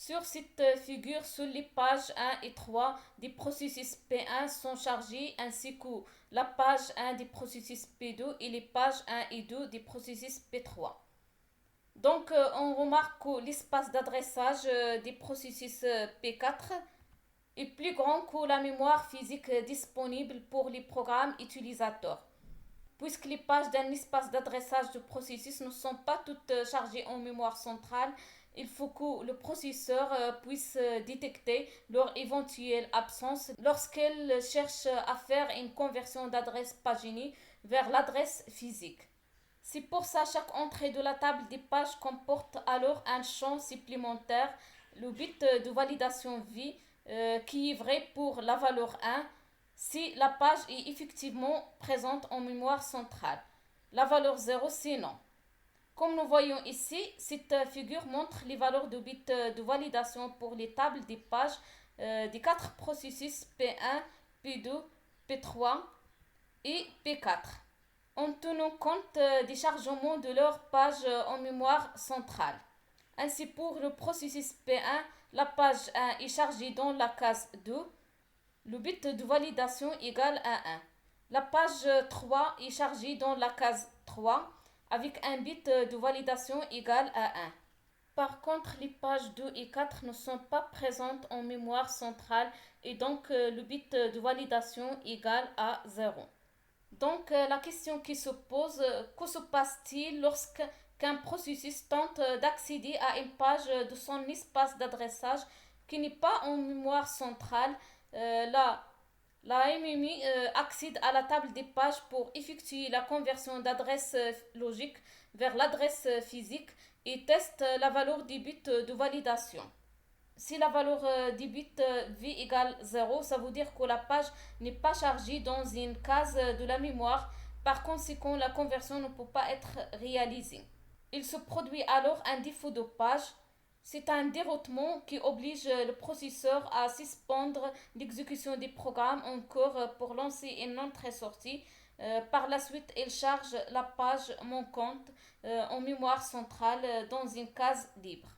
Sur cette figure, seules les pages 1 et 3 des processus P1 sont chargées, ainsi que la page 1 des processus P2 et les pages 1 et 2 des processus P3. Donc, on remarque que l'espace d'adressage des processus P4 est plus grand que la mémoire physique disponible pour les programmes utilisateurs. Puisque les pages d'un espace d'adressage de processus ne sont pas toutes chargées en mémoire centrale, il faut que le processeur puisse détecter leur éventuelle absence lorsqu'elle cherche à faire une conversion d'adresse paginée vers l'adresse physique. C'est pour ça que chaque entrée de la table des pages comporte alors un champ supplémentaire, le bit de validation V, qui est vrai pour la valeur 1 si la page est effectivement présente en mémoire centrale. La valeur 0 c'est non. Comme nous voyons ici, cette figure montre les valeurs de bits de validation pour les tables des pages des quatre processus P1, P2, P3 et P4 en tenant compte des chargements de leur page en mémoire centrale. Ainsi, pour le processus P1, la page 1 est chargée dans la case 2, le bit de validation égale à 1. La page 3 est chargée dans la case 3 avec un bit de validation égal à 1. Par contre, les pages 2 et 4 ne sont pas présentes en mémoire centrale et donc le bit de validation égale à 0. Donc la question qui se pose, que se passe-t-il lorsqu'un processus tente d'accéder à une page de son espace d'adressage qui n'est pas en mémoire centrale? La MMI accède à la table des pages pour effectuer la conversion d'adresse logique vers l'adresse physique et teste la valeur des bits de validation. Si la valeur des bits V égale 0, ça veut dire que la page n'est pas chargée dans une case de la mémoire. Par conséquent, la conversion ne peut pas être réalisée. Il se produit alors un défaut de page. C'est un déroutement qui oblige le processeur à suspendre l'exécution des programmes en cours pour lancer une entrée-sortie. Par la suite, il charge la page manquante en mémoire centrale dans une case libre.